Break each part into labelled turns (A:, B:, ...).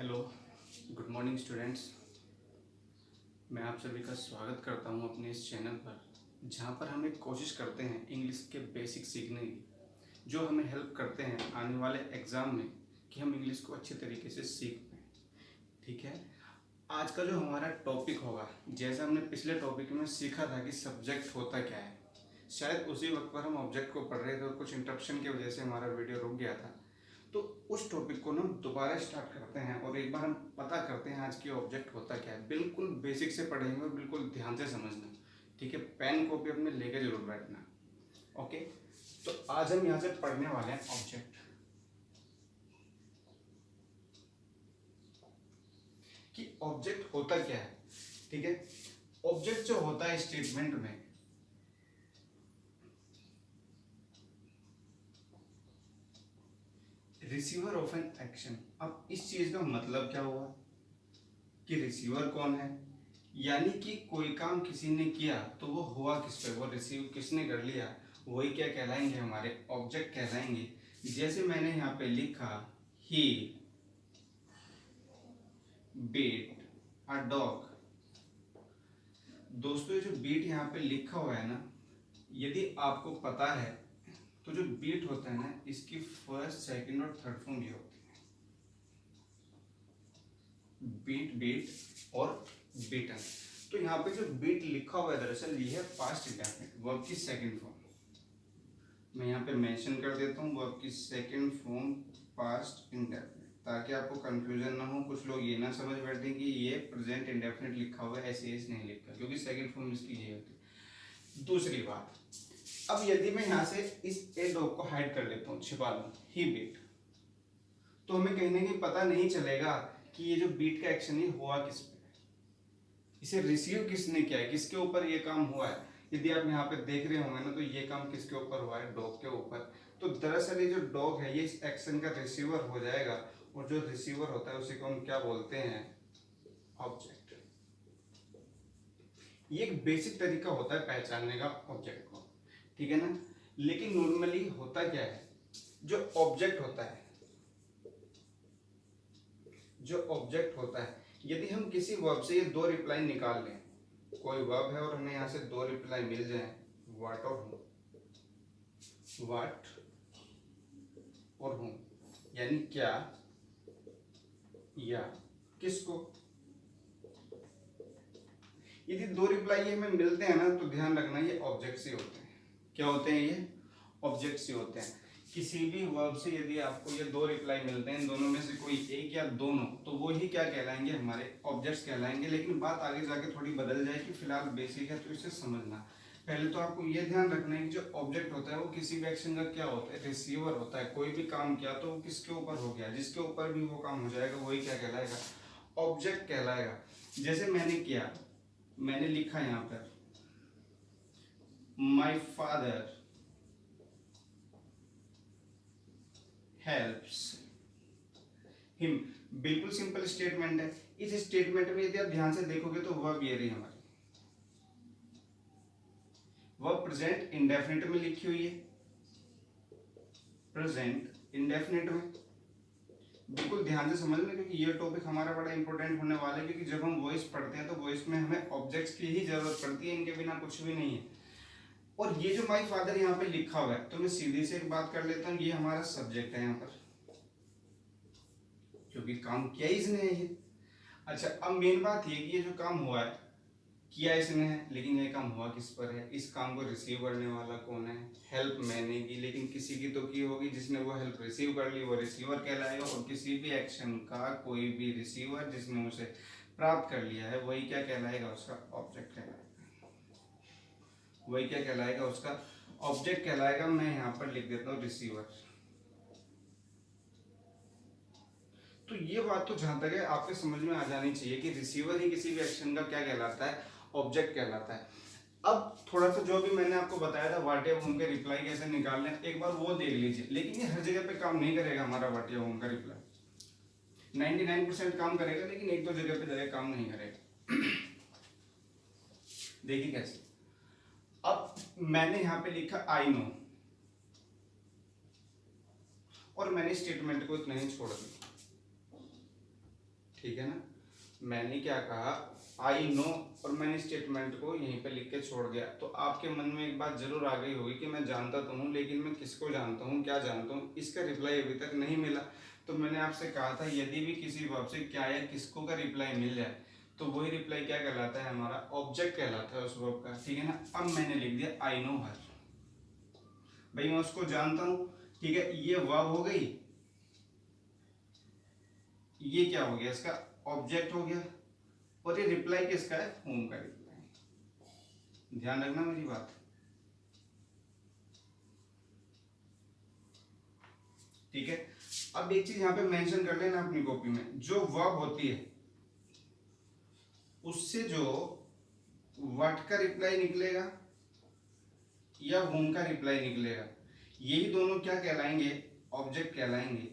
A: Hello, good morning students. मैं आप सभी का स्वागत करता हूं अपने इस चैनल पर, जहां पर हम एक कोशिश करते हैं इंग्लिश के बेसिक सीखने की, जो हमें हेल्प करते हैं आने वाले एग्ज़ाम में कि हम इंग्लिश को अच्छे तरीके से सीख पाएँ। ठीक है, आज का जो हमारा टॉपिक होगा, जैसे हमने पिछले टॉपिक में सीखा था कि सब्जेक्ट होता क्या है, शायद उसी वक्त पर हम ऑब्जेक्ट को पढ़ रहे थे और कुछ इंटरप्शन की वजह से हमारा वीडियो रुक गया था। तो उस टॉपिक को ना दोबारा स्टार्ट करते हैं और एक बार हम पता करते हैं आज की ऑब्जेक्ट होता क्या है। बिल्कुल बेसिक से पढ़ेंगे और बिल्कुल ध्यान से समझना। ठीक है, पेन कॉपी अपने लेके जरूर बैठना। ओके, तो आज हम यहाँ से पढ़ने वाले हैं ऑब्जेक्ट। कि ऑब्जेक्ट होता क्या है। ठीक है, ऑब्जेक्ट जो होता है स्टेटमेंट में, रिसीवर ऑफ एन एक्शन। अब इस चीज का मतलब क्या हुआ कि रिसीवर कौन है, यानी कि कोई काम किसी ने किया तो वो हुआ किस पे, वो रिसीव किसने कर लिया, वही क्या कहलाएंगे, हमारे ऑब्जेक्ट कहलाएंगे। जैसे मैंने यहाँ पे लिखा ही बीट अ डॉग। दोस्तों ये जो बीट यहाँ पे लिखा हुआ है ना, यदि आपको पता है तो जो बीट होता है ना, इसकी फर्स्ट सेकंड और थर्ड फॉर्म ये होती है, बीट बीट और बीटन। तो यहाँ पे जो बीट लिखा हुआ है दरअसल ये है पास्ट इंडेफिनिट, वर्ब की सेकंड फॉर्म। मैं यहाँ पे मेंशन कर देता हूँ वर्ब की सेकंड फॉर्म पास्ट इंडेफिनिट, ताकि आपको कंफ्यूजन ना हो। कुछ लोग ये ना समझ बैठते कि ये प्रेजेंट इंडेफिनिट लिखा हुआ है, ऐसे नहीं लिखा, क्योंकि सेकंड फॉर्म इसकी ये होती है। दूसरी बात, अब यदि मैं यहाँ से इस ए डॉग को हाइड कर लेता हूँ, छिपा लूँ ही बीट, तो हमें कहीं ना कहीं पता नहीं चलेगा कि ये जो बीट का एक्शन है हुआ किस पे, इसे रिसीव किसने किया है, किसके ऊपर ये काम हुआ है। यदि आप यहाँ पे देख रहे होंगे ना, तो ये काम किसके ऊपर हुआ है, डॉग के ऊपर। तो दरअसल ये जो डॉग है ये इस एक्शन का रिसीवर हो जाएगा, और जो रिसीवर होता है उसी को हम क्या बोलते हैं, ऑब्जेक्ट। ये एक बेसिक तरीका होता है पहचानने का ऑब्जेक्ट को, ठीक है ना। लेकिन नॉर्मली होता क्या है, जो ऑब्जेक्ट होता है, जो ऑब्जेक्ट होता है, यदि हम किसी वर्ब से ये दो रिप्लाई निकाल लें, कोई वर्ब है और हमें यहाँ से दो रिप्लाई मिल जाए, व्हाट और हूं, व्हाट और हूं, यानी क्या या किसको। यदि दो रिप्लाई ये हमें मिलते हैं ना, तो ध्यान रखना ये ऑब्जेक्ट से होते हैं। क्या होते हैं ये, ऑब्जेक्ट से होते हैं। किसी भी वर्ब से यदि आपको ये दो रिप्लाई मिलते हैं, दोनों में से कोई एक या दोनों, तो वो ही क्या कहलाएंगे, हमारे ऑब्जेक्ट्स कहलाएंगे। लेकिन बात आगे जाके थोड़ी बदल जाएगी, फिलहाल बेसिक है तो इसे समझना। पहले तो आपको ये ध्यान रखना है कि जो ऑब्जेक्ट होता है वो किसी भी एक्शन का क्या होता है, रिसीवर होता है। कोई भी काम किया तो वो किसके ऊपर हो गया, जिसके ऊपर भी वो काम हो जाएगा वही क्या कहलाएगा, ऑब्जेक्ट कहलाएगा। जैसे मैंने किया, मैंने लिखा यहाँ पर माई फादर हेल्प्स हिम, बिल्कुल सिंपल स्टेटमेंट है। इस स्टेटमेंट में यदि आप ध्यान से देखोगे तो वर्ब ये रही हमारी, वर्ब प्रेजेंट इंडेफिनिट में लिखी हुई है, प्रेजेंट इंडेफिनिट में। बिल्कुल ध्यान से समझना, क्योंकि ये टॉपिक हमारा बड़ा इंपॉर्टेंट होने वाला है। क्योंकि जब हम वॉइस पढ़ते हैं तो वॉइस में हमें ऑब्जेक्ट्स की ही जरूरत पड़ती है, इनके बिना कुछ भी नहीं है। और ये जो माई फादर यहाँ पे लिखा हुआ है, तो मैं सीधी से एक बात कर लेता हूँ, ये हमारा सब्जेक्ट है यहाँ पर, क्योंकि काम किया इसने है ये। अच्छा, अब मेन बात ये कि ये जो काम हुआ है, किया इसने है, लेकिन ये काम हुआ किस पर है, इस काम को रिसीव करने वाला कौन है, हेल्प मैंने की, लेकिन किसी की तो की होगी, जिसने वो हेल्प रिसीव कर ली वो रिसीवर कहलाएगा। और किसी भी एक्शन का कोई भी रिसीवर जिसने उसे प्राप्त कर लिया है वही क्या कहलाएगा, उसका ऑब्जेक्ट कहलाएगा, वही क्या कहलाएगा, उसका ऑब्जेक्ट कहलाएगा। मैं यहाँ पर लिख देता हूँ रिसीवर। तो ये बात तो जहां तक है आपके समझ में आ जानी चाहिए कि रिसीवर ही किसी भी एक्शन का क्या कहलाता है, ऑब्जेक्ट कहलाता है। अब थोड़ा सा जो भी मैंने आपको बताया था व्हाट या होम के रिप्लाई कैसे निकालने, एक बार वो देख लीजिए। लेकिन ये हर जगह पे काम नहीं करेगा हमारा व्हाट या होम का रिप्लाई, 99% काम करेगा, लेकिन एक दो जगह पे जगह काम नहीं करेगा। देखिए कैसे, अब मैंने यहाँ पे लिखा आई नो, और मैंने स्टेटमेंट को इतना ही छोड़ दिया। ठीक है ना। मैंने क्या कहा, आई नो, और मैंने स्टेटमेंट को यहीं पे लिख के छोड़ दिया। तो आपके मन में एक बात जरूर आ गई होगी कि मैं जानता तो हूँ, लेकिन मैं किसको जानता हूँ, क्या जानता हूँ, इसका रिप्लाई अभी तक नहीं मिला। तो मैंने आपसे कहा था यदि भी किसी वर्ब से क्या या किसको का रिप्लाई मिल जाए तो वही रिप्लाई क्या कहलाता है, हमारा ऑब्जेक्ट कहलाता है उस वर्ब का, ठीक है ना। अब मैंने लिख दिया आई नो हर, भाई मैं उसको जानता हूँ, ठीक है, ये वर्ब हो गई, ये क्या हो गया, इसका ऑब्जेक्ट हो गया, और ये रिप्लाई किसका है, होम का रिप्लाई। ध्यान रखना मेरी बात, ठीक है। अब एक चीज यहाँ पे मेंशन कर लेना अपनी कॉपी में, जो वर्ब होती है उससे जो व्हाट का रिप्लाई निकलेगा या होम का रिप्लाई निकलेगा, यही दोनों क्या कहलाएंगे, ऑब्जेक्ट कहलाएंगे,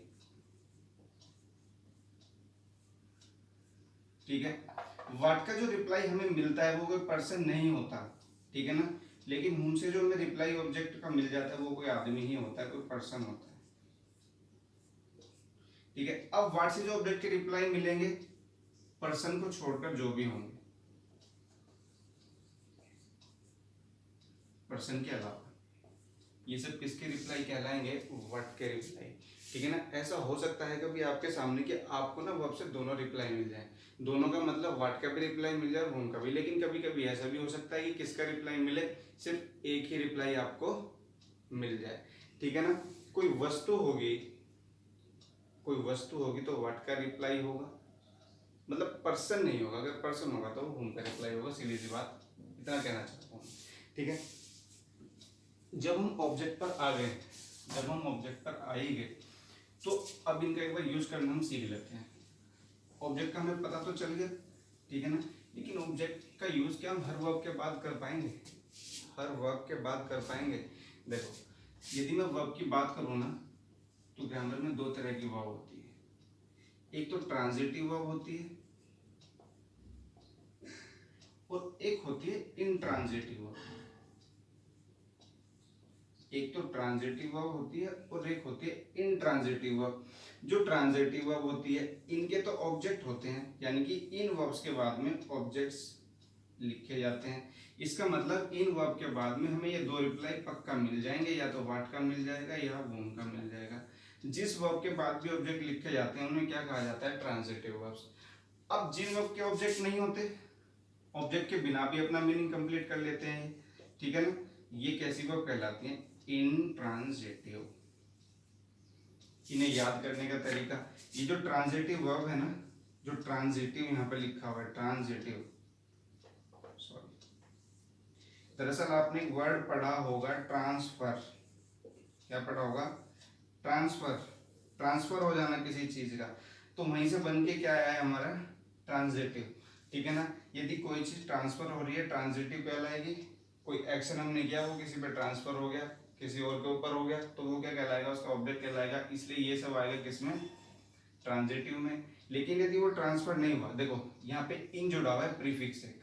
A: ठीक है। व्हाट का जो रिप्लाई हमें मिलता है वो कोई पर्सन नहीं होता, ठीक है ना, लेकिन होम से जो हमें रिप्लाई ऑब्जेक्ट का मिल जाता है वो कोई आदमी ही होता है, कोई पर्सन होता है, ठीक है। अब व्हाट से जो ऑब्जेक्ट के रिप्लाई मिलेंगे, पर्सन को छोड़कर जो भी होंगे, पर्सन के अलावा, ये सब किसके रिप्लाई कहलाएंगे, व्हाट के रिप्लाई, ठीक है ना। ऐसा हो सकता है कभी आपके सामने कि आपको ना वर्ब से दोनों रिप्लाई मिल जाए, दोनों का मतलब व्हाट का भी रिप्लाई मिल जाए और होम का भी, लेकिन कभी कभी ऐसा भी हो सकता है कि किसका रिप्लाई मिले, सिर्फ एक ही रिप्लाई आपको मिल जाए, ठीक है ना। कोई वस्तु होगी, कोई वस्तु होगी तो व्हाट का रिप्लाई होगा, मतलब पर्सन नहीं होगा, अगर पर्सन होगा तो होम का रिप्लाई होगा, सीधी सी बात, इतना कहना चाहता हूँ, ठीक है। जब हम ऑब्जेक्ट पर आ गए, जब हम ऑब्जेक्ट पर आ ही गए तो अब इनका एक बार यूज करना हम सीख लेते हैं। ऑब्जेक्ट का हमें पता तो चल गया, ठीक है ना, लेकिन ऑब्जेक्ट का यूज क्या हम हर वर्ब के बाद कर पाएंगे, हर वर्ब के बाद कर पाएंगे। देखो यदि मैं वर्ब की बात करूँ ना तो ग्रामर में दो तरह की वर्ब होती है, एक तो ट्रांजिटिव वर्ब होती है और एक होती है इंट्रांजिटिव वर्ब। एक तो ट्रांजिटिव वर्ब होती है और एक होती है इंट्रांजिटिव वर्ब। जो ट्रांजिटिव वर्ब होती है इनके तो ऑब्जेक्ट होते हैं, यानी कि इन वर्ब्स के बाद में ऑब्जेक्ट्स लिखे जाते हैं। इसका मतलब इन वर्ब के बाद में हमें ये दो रिप्लाई पक्का मिल जाएंगे, या तो व्हाट का मिल जाएगा या होम का मिल जाएगा। जिस वर्ब के बाद भी ऑब्जेक्ट लिखे जाते हैं उन्हें क्या कहा जाता है, ट्रांजिटिव वर्ब्स। अब जिन वर्ब के ऑब्जेक्ट नहीं होते, ऑब्जेक्ट के बिना भी अपना मीनिंग कंप्लीट कर लेते हैं, ठीक है ना, ये कैसी वर्ब कहलाती है, इंट्रांजिटिव। इन्हें याद करने का तरीका, ये जो ट्रांजिटिव वर्ब है ना, जो ट्रांजिटिव यहाँ पे लिखा हुआ है ट्रांजिटिव, सॉरी, दरअसल आपने एक वर्ड पढ़ा होगा ट्रांसफर, क्या पढ़ा होगा, ट्रांसफर, ट्रांसफर हो जाना किसी चीज का, तो वहीं से बन के क्या आया है हमारा, ट्रांजिटिव, ठीक है ना। यदि कोई चीज ट्रांसफर हो रही है ट्रांजिटिव कहलाएगी, कोई एक्शन हमने किया वो किसी पे ट्रांसफर हो गया, किसी और के ऊपर हो गया, तो वो क्या कहलाएगा, उसका ऑब्जेक्ट कहलाएगा, इसलिए ये सब आएगा किसमें, ट्रांजिटिव में। लेकिन यदि वो ट्रांसफर नहीं हुआ, देखो यहाँ पे इन जुड़ा हुआ है प्रीफिक्स एक,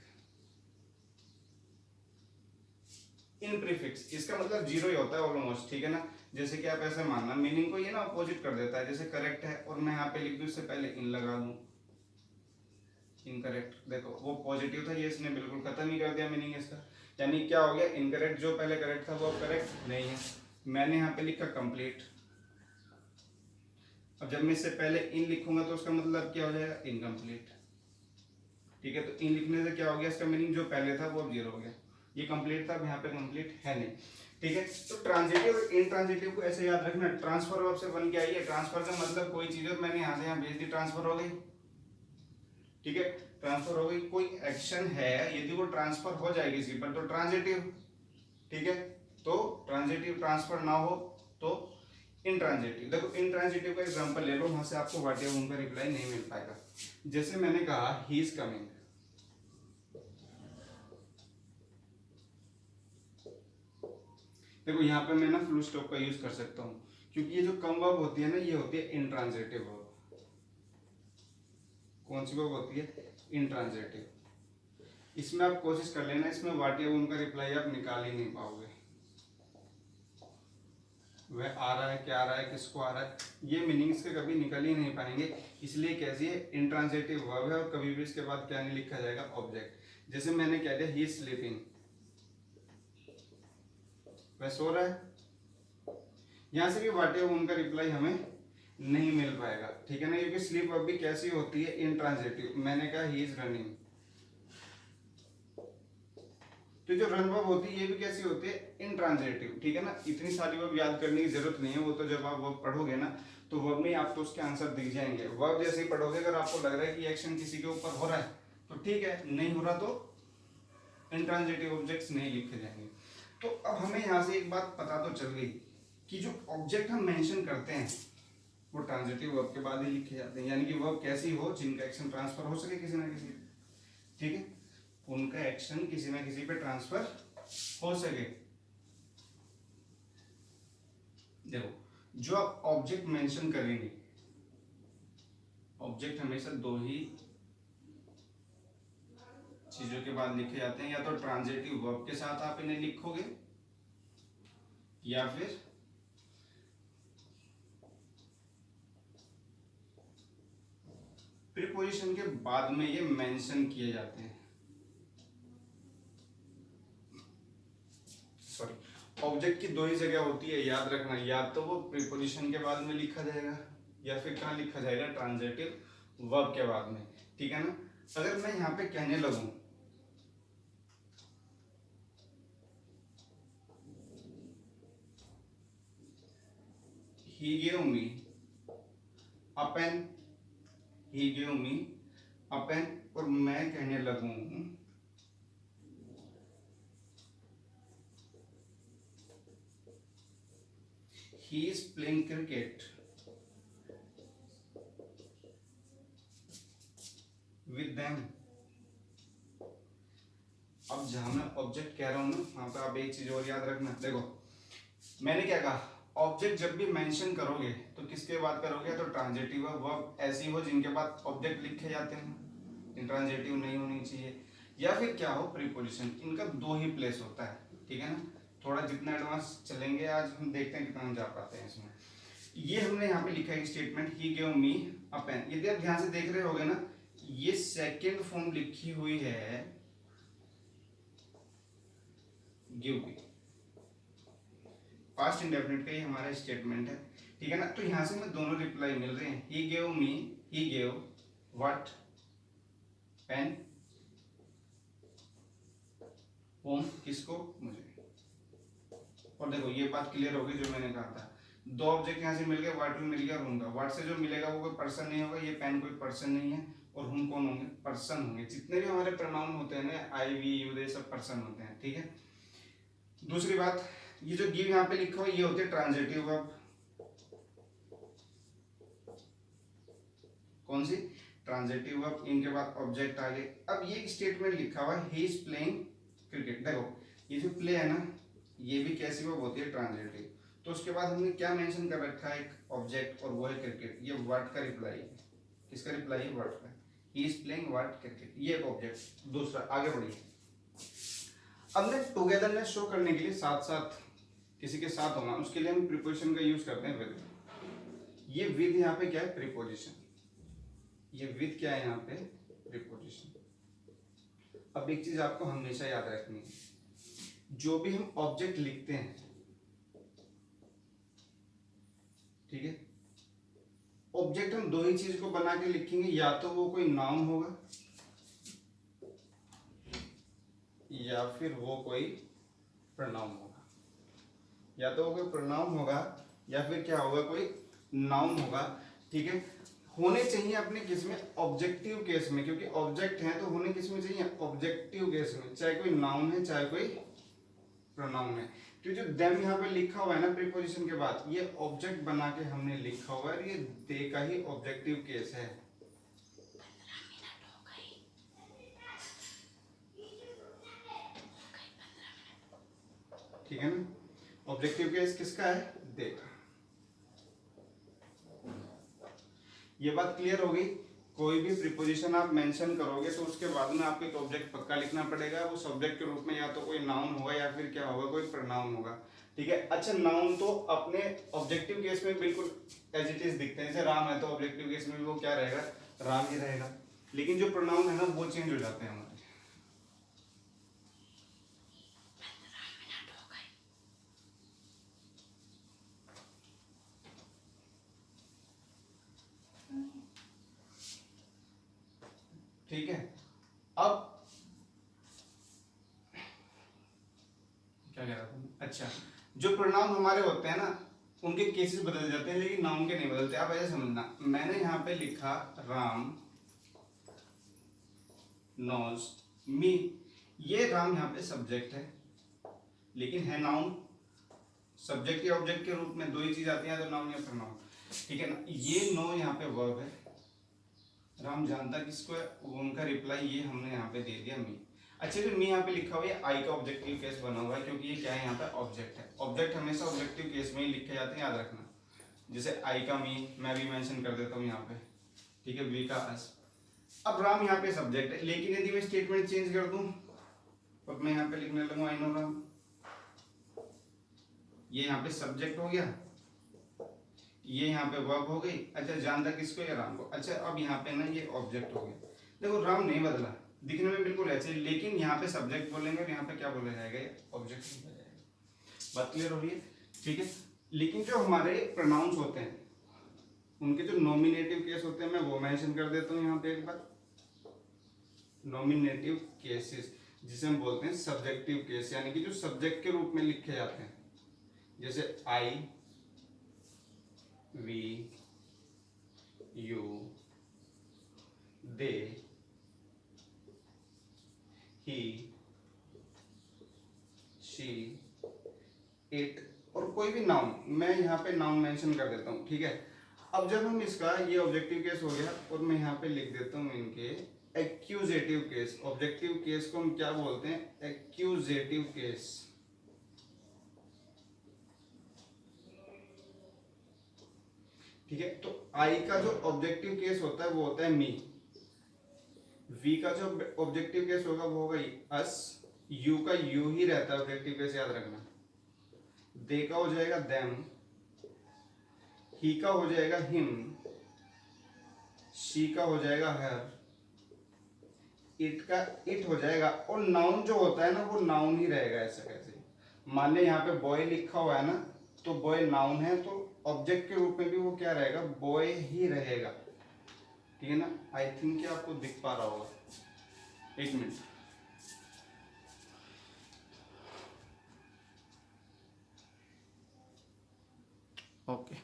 A: इन प्रीफिक्स, इसका मतलब जीरो ही होता है ऑलमोस्ट, ठीक है ना। जैसे कि आप ऐसे मानना मीनिंग को ये ना अपोजिट कर देता है, जैसे करेक्ट है और मैं यहाँ पे लिख दूं इससे पहले इन लगा दूं, इनकरेक्ट, देखो वो पॉजिटिव था, ये इसने बिल्कुल खत्म ही कर दिया मीनिंग इसका, यानी क्या हो गया, इनकरेक्ट जो पहले करेक्ट था वो अब करेक्ट नहीं है। मैंने यहाँ पे लिखा कंप्लीट, अब जब मैं इससे पहले इन लिखूंगा तो उसका मतलब क्या हो जाएगा, इनकम्प्लीट, ठीक है। तो इन लिखने से क्या हो गया, इसका मीनिंग जो पहले था वो अब जीरो हो गया, ये कंप्लीट था, अब यहाँ पे कंप्लीट है नहीं, ठीक है। तो ट्रांजिटिव और इंट्रांजिटिव को ऐसे याद रखना, ट्रांसफर वर्ब से बन के आई है, ट्रांसफर का मतलब कोई चीज मैंने यहाँ से यहाँ भेज दी, ट्रांसफर हो गई, ठीक है, ट्रांसफर हो गई। कोई एक्शन है यदि वो ट्रांसफर हो जाए किसी पर तो ट्रांजिटिव, ठीक है, तो ट्रांजिटिव ट्रांसफर ना हो तो इंट्रांजिटिव। देखो इंट्रांजिटिव का एग्जांपल ले लो, वहां से आपको व्हाट या होम का रिप्लाई नहीं मिल पाएगा। जैसे मैंने कहा ही इज कमिंग, देखो यहाँ पे मैं ना फुल स्टॉप का यूज कर सकता हूँ, क्योंकि ये जो कम वर्ब होती है ना ये होती है इंट्रांजिटिव वर्ब। कौन सी वर्ब होती है, इंट्रांजिटिव। इसमें आप कोशिश कर लेना, इसमें व्हाट या होम का रिप्लाई आप निकाल ही नहीं पाओगे, वह आ रहा है, क्या आ रहा है, किसको आ रहा है, ये मीनिंग्स के कभी निकल ही नहीं पाएंगे। इसलिए कैसी है, इंट्रांजिटिव वर्ब है और कभी भी इसके बाद क्या नहीं लिखा जाएगा, ऑब्जेक्ट। जैसे मैंने कह दिया ही इज स्लीपिंग, वह सो रहा है, यहां से भी वाट एवर उनका रिप्लाई हमें नहीं मिल पाएगा, ठीक है ना, क्योंकि स्लीप वर्ब भी कैसी होती है, इंट्रांजिटिव। मैंने कहा ही इज रनिंग, तो जो रन वर्ब होती है ये भी कैसी होती है, इंट्रांजिटिव, ठीक है ना। इतनी सारी वर्ब याद करने की जरूरत नहीं है, वो तो जब आप वर्ब पढ़ोगे ना तो वर्ब में आपको उसके आंसर दिख जाएंगे। वर्ब जैसे ही पढ़ोगे, अगर आपको लग रहा है कि एक्शन किसी के ऊपर हो रहा है तो ठीक है, नहीं हो रहा तो इंट्रांजिटिव ऑब्जेक्ट्स नहीं लिखे जाएंगे। तो अब हमें यहाँ से एक बात पता तो चल गई कि जो ऑब्जेक्ट हम मेंशन करते हैं वो ट्रांजिटिव वर्ब के बाद ही लिखे जाते हैं, यानी कि वर्ब कैसी हो जिनका एक्शन ट्रांसफर हो सके किसी ना किसी, ठीक है, उनका एक्शन किसी ना किसी पे ट्रांसफर हो सके। देखो जो आप ऑब्जेक्ट मेंशन करेंगे, ऑब्जेक्ट हमेशा दो ही चीजों के बाद लिखे जाते हैं, या तो ट्रांजिटिव वर्ब के साथ आप इन्हें लिखोगे या फिर प्रीपोजिशन के बाद में ये मेंशन किए जाते हैं। सॉरी, ऑब्जेक्ट की दो ही जगह होती है, याद रखना, या तो वो प्रीपोजिशन के बाद में लिखा जाएगा या फिर कहाँ लिखा जाएगा, ट्रांजिटिव वर्ब के बाद में, ठीक है ना। अगर मैं यहाँ पे कहने लगूं he gave me a pen, he gave me a pen, और मैं कहने लगूं he is playing cricket with them। अब जहां मैं ऑब्जेक्ट कह रहा हूं ना, वहां पे आप एक चीज और याद रखना। देखो मैंने क्या कहा, ऑब्जेक्ट जब भी मेंशन करोगे तो किसके बाद करोगे, तो ट्रांजिटिव वर्ब ऐसी हो जिनके बाद ऑब्जेक्ट लिखे जाते हैं, इंट्रांजिटिव नहीं होनी चाहिए, या फिर क्या हो, प्रीपोजिशन। इनका दो ही प्लेस होता है, ठीक है ना। थोड़ा जितना एडवांस चलेंगे आज, हम देखते हैं कितना हम जा पाते हैं इसमें। ये हमने यहाँ पे लिखा है स्टेटमेंट, ही गिव मी अ पेन। यदि आप ध्यान से देख रहे होगे ना, ये सेकेंड फॉर्म लिखी हुई है गिव मी, पास्ट इंडेफिनिट का ही हमारा स्टेटमेंट है, ठीक है ना। तो यहां से हमें दोनों रिप्लाई मिल रहे हैं, he give me, he give what, pen, home, किसको, मुझे। और देखो ये बात क्लियर होगी जो मैंने कहा था, दो ऑब्जेक्ट यहाँ से मिल गए, व्हाट भी मिल गया, होम का। व्हाट से जो मिलेगा वो कोई पर्सन नहीं होगा, ये पेन कोई पर्सन नहीं है, और होम कौन होंगे, पर्सन होंगे। जितने भी हमारे प्रोनाउन होते हैं ना, आई वी यू दे, सब पर्सन होते हैं, ठीक है। दूसरी बात, ये जो गिव यहाँ पे लिखा हुआ ये होते हैं ट्रांजिटिव वर्ब। कौन सी, ट्रांजिटिव वर्ब, इनके बाद ऑब्जेक्ट आ गए। अब ये स्टेटमेंट लिखा हुआ है ही इज प्लेइंग क्रिकेट, देखो ये जो प्ले है ना, ये भी कैसी वर्ब होती है, ट्रांजिटिव। तो उसके बाद हमने क्या मेंशन कर रखा है, एक ऑब्जेक्ट, और वो है क्रिकेट। ये वर्ड का रिप्लाई है, किसका रिप्लाई है, वर्ड का, he is playing word cricket, ये एक ऑब्जेक्ट। दूसरा, आगे बढ़िए। अब ने टुगेदरनेस शो करने के लिए साथ साथ किसी के साथ होना, उसके लिए हम प्रीपोजिशन का यूज करते हैं विद। ये विद यहाँ पे क्या है, प्रीपोजिशन। ये विद क्या है यहाँ पे, प्रीपोजिशन। अब एक चीज आपको हमेशा याद रखनी है, जो भी हम ऑब्जेक्ट लिखते हैं, ठीक है, ऑब्जेक्ट हम दो ही चीज को बना के लिखेंगे, या तो वो कोई नाउन होगा या फिर वो कोई प्रोनाउन होगा, या तो वो कोई प्रोनाउन होगा या फिर क्या होगा, कोई नाउन होगा, ठीक है। होने चाहिए अपने किस में, ऑब्जेक्टिव केस में, क्योंकि ऑब्जेक्ट है तो होने किस में चाहिए, ऑब्जेक्टिव केस में, चाहे कोई नाउन है चाहे कोई प्रोनाउन है। तो जो देम यहाँ पे लिखा हुआ है ना प्रीपोजिशन के बाद, ये ऑब्जेक्ट बना के हमने लिखा हुआ है, ये दे का ही ऑब्जेक्टिव केस है। ठीक है ना, ऑब्जेक्टिव केस किसका है, दे का। ये बात क्लियर हो गई। कोई भी प्रीपोजिशन आप मेंशन करोगे तो उसके बाद में आपको एक ऑब्जेक्ट पक्का लिखना पड़ेगा। उस ऑब्जेक्ट के रूप में या तो कोई नाउन होगा या फिर क्या होगा, कोई प्रोनाउन होगा। ठीक है। अच्छा, नाउन तो अपने ऑब्जेक्टिव केस में बिल्कुल एज इट इज दिखते हैं। जैसे राम है तो ऑब्जेक्टिव केस में भी वो क्या रहेगा, राम ही रहेगा। लेकिन जो प्रोनाउन है ना वो चेंज हो जाते हैं हमारे। ठीक है। अब क्या कह रहा था, अच्छा, जो प्रोनाउन हमारे होते हैं ना उनके केसेस बदल जाते हैं लेकिन नाउन के नहीं बदलते। आप ऐसे समझना, मैंने यहाँ पे लिखा राम नोज मी, ये राम यहाँ पे सब्जेक्ट है लेकिन है नाउन। सब्जेक्ट या ऑब्जेक्ट के रूप में दो ही चीज आती है, तो नाउन या प्रोनाउन। ठीक है ना। ये नो यहाँ पे वर्ब है, राम जानता किसको है, उनका रिप्लाई ये हमने यहाँ पे दे दिया मी। अच्छा, जो मी यहाँ पे लिखा हुआ है आई का ऑब्जेक्टिव केस बना हुआ है क्योंकि ये क्या है, यहाँ पे ऑब्जेक्ट है। ऑब्जेक्ट हमेशा ऑब्जेक्टिव केस में ही लिखे जाते हैं, याद रखना। जैसे आई का मी मैं भी मेंशन कर देता हूँ यहाँ पे। ठीक है, वी का अस। अब राम यहाँ पे सब्जेक्ट है, लेकिन यदि मैं स्टेटमेंट चेंज कर दूं तो मैं यहाँ पे लिखने लगूँ आई नो राम, ये यहाँ पे सब्जेक्ट हो गया, ये यहाँ पे वर्ब हो गई। अच्छा, जानता किसको, ये राम को। अच्छा, अब यहाँ पे ना ये ऑब्जेक्ट हो गया। देखो राम नहीं बदला, दिखने में बिल्कुल ऐसे, लेकिन यहाँ पे सब्जेक्ट बोलेंगे और यहाँ पे क्या बोला जाएगा, ये ऑब्जेक्ट बोला जाएगा। बात क्लियर हो रही है? ठीक है। लेकिन जो हमारे प्रोनाउंस होते हैं उनके जो नॉमिनेटिव केस होते हैं मैं वो मेंशन कर देता हूँ यहाँ पे एक बार। नॉमिनेटिव केसेस जिसे हम बोलते हैं सब्जेक्टिव केस, यानी कि जो सब्जेक्ट के रूप में लिखे जाते हैं। जैसे I, we, you, they, he, she, it, और कोई भी नाउन मैं यहाँ पे नाउन मेंशन कर देता हूँ। ठीक है। अब जब हम इसका ये ऑब्जेक्टिव केस हो गया और मैं यहाँ पे लिख देता हूँ इनके एक्यूजेटिव केस। ऑब्जेक्टिव केस को हम क्या बोलते हैं, एक्यूजेटिव केस। ठीक है। तो आई का जो ऑब्जेक्टिव केस होता है वो होता है मी, वी का जो ऑब्जेक्टिव केस होगा वो होगा अस, यू का यू ही रहता है ऑब्जेक्टिव केस, याद रखना। दे का हो जाएगा देम, ही का हो जाएगा हिम, शी का हो जाएगा हर, इट का इट हो जाएगा। और नाउन जो होता है ना वो नाउन ही रहेगा। ऐसा कैसे, मान ले यहाँ पे बॉय लिखा हुआ है ना, तो बॉय नाउन है तो ऑब्जेक्ट के रूप में भी वो क्या रहेगा, बॉय ही रहेगा। ठीक है ना। आई थिंक कि आपको दिख पा रहा होगा, एक मिनट। ओके,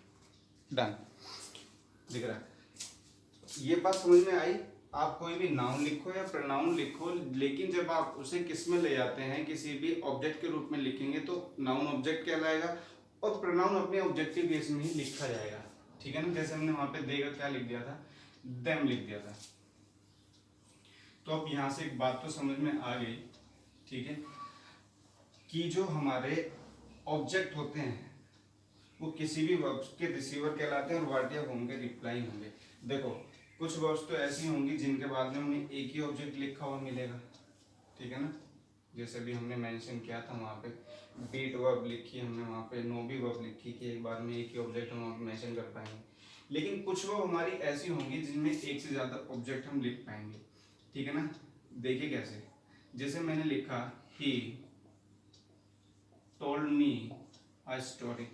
A: डन, दिख रहा है। ये बात समझ में आई। आप कोई भी नाउन लिखो या प्रोनाउन लिखो, लेकिन जब आप उसे किस में ले जाते हैं, किसी भी ऑब्जेक्ट के रूप में लिखेंगे तो नाउन ऑब्जेक्ट कहलाएगा और प्रोनाउन अपने ऑब्जेक्टिव बेस में ही लिखा जाएगा। ठीक है ना। जैसे हमने वहां पे देगा क्या लिख दिया था, देम लिख दिया था। तो अब यहाँ से एक बात तो समझ में आ गई, ठीक है, कि जो हमारे ऑब्जेक्ट होते हैं वो किसी भी वर्ब के रिसीवर कहलाते हैं और व्हाट या होम के रिप्लाई होंगे। देखो कुछ वर्ब्स तो ऐसी होंगी जिनके बाद में हमें एक ही ऑब्जेक्ट लिखा हुआ मिलेगा। ठीक है ना। जैसे भी हमने मेंशन किया था वहाँ पे बीट वर्ब लिखी हमने, वहाँ पे नो भी वर्ब लिखी कि एक बार में एक ही ऑब्जेक्ट हम वहाँ पे मेंशन कर पाएंगे। लेकिन कुछ वर्ब हमारी ऐसी होंगी जिनमें एक से ज़्यादा ऑब्जेक्ट हम लिख पाएंगे। ठीक है ना। देखिए कैसे, जैसे मैंने लिखा he told me a story,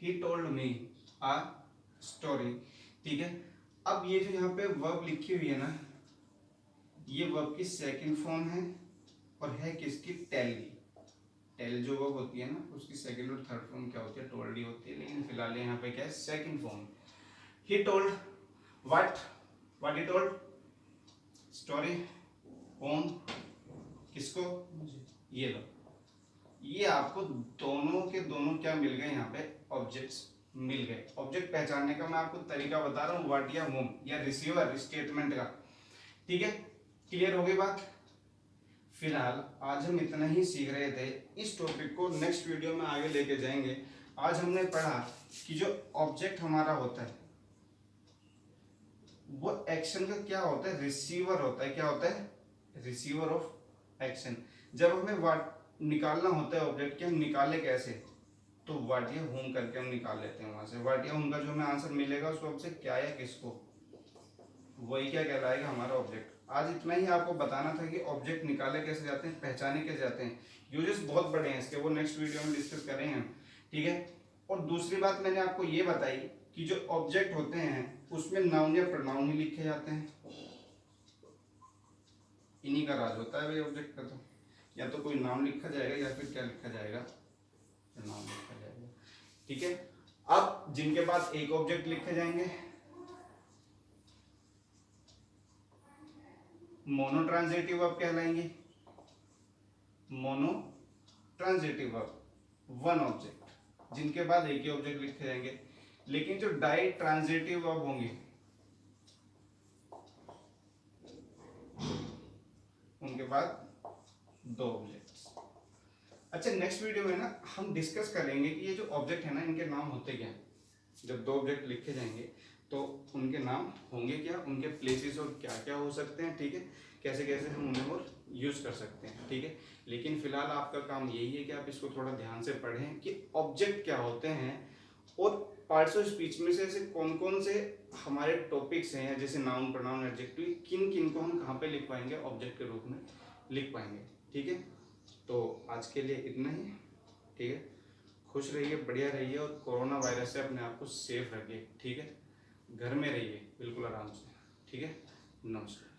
A: he told me a story. ठीक है। अब ये जो यहाँ पे वर्ब लिखी हुई है ना, ये वर्ब की सेकंड फॉर्म है और है किसकी, टेल की। टेल जो वर्ब होती है ना उसकी सेकंड और थर्ड फॉर्म क्या होती है, टोल्ड ही होती है। लेकिन फिलहाल यहाँ पे क्या है, second form. He told what he told, story, home, किसको, ये लो। ये आपको दोनों के दोनों क्या मिल गए, यहाँ पे ऑब्जेक्ट्स मिल गए। ऑब्जेक्ट पहचानने का मैं आपको तरीका बता रहा हूँ, व्हाट या होम या रिसीवर स्टेटमेंट का। ठीक है, क्लियर हो गई बात। फिलहाल आज हम इतना ही सीख रहे थे, इस टॉपिक को नेक्स्ट वीडियो में आगे लेके जाएंगे। आज हमने पढ़ा कि जो ऑब्जेक्ट हमारा होता है वो एक्शन का क्या होता है, रिसीवर होता है। क्या होता है, रिसीवर ऑफ एक्शन। जब हमें निकालना होता है ऑब्जेक्ट के, हम निकाले कैसे, तो व्हाट या होम करके हम निकाल लेते हैं वहां से। व्हाट या होम का जो हमें आंसर मिलेगा उसको हमसे क्या या किसको, वही क्या कहलाएगा, हमारा ऑब्जेक्ट। आज इतना ही आपको बताना था कि ऑब्जेक्ट निकाले कैसे जाते हैं, पहचाने कैसे जाते हैं। यूजेस बहुत बड़े हैं इसके, वो नेक्स्ट वीडियो में डिस्कस करेंगे हम, ठीक है। और दूसरी बात मैंने आपको ये बताई कि जो ऑब्जेक्ट होते हैं उसमें नाउन या प्रोनाउन ही लिखे जाते हैं। इन्हीं का राज होता है भाई ऑब्जेक्ट का। तो या तो कोई नाम लिखा जाएगा या फिर क्या लिखा जाएगा, नाम लिखा जाएगा, ठीक है। अब जिनके पास एक ऑब्जेक्ट लिखे जाएंगे, मोनो ट्रांजिटिव वर्ब कहलाएंगे। Mono transitive verb, one object, जिनके बाद एक ही ऑब्जेक्ट लिखे जाएंगे। लेकिन जो डाई ट्रांजिटिव वर्ब होंगे उनके बाद दो ऑब्जेक्ट्स। अच्छा, नेक्स्ट वीडियो में ना हम डिस्कस करेंगे कि ये जो ऑब्जेक्ट है ना, इनके नाम होते क्या हैं। जब दो ऑब्जेक्ट लिखे जाएंगे तो उनके नाम होंगे क्या, उनके प्लेसेस और क्या क्या हो सकते हैं, ठीक है, कैसे कैसे हम उन्हें और यूज कर सकते हैं, ठीक है। लेकिन फिलहाल आपका काम यही है कि आप इसको थोड़ा ध्यान से पढ़ें कि ऑब्जेक्ट क्या होते हैं और पार्ट्स ऑफ स्पीच में से ऐसे कौन कौन से हमारे टॉपिक्स हैं, जैसे नाउन, प्रोनाउन, एडजेक्टिव, किन किन को हम कहाँ पे लिख पाएंगे, ऑब्जेक्ट के रूप में लिख पाएंगे, ठीक है। तो आज के लिए इतना ही, ठीक है। खुश रहिए, बढ़िया रहिए और कोरोना वायरस से अपने आप को सेफ रखिए, ठीक है। घर में रहिए बिल्कुल आराम से, ठीक है। नमस्कार।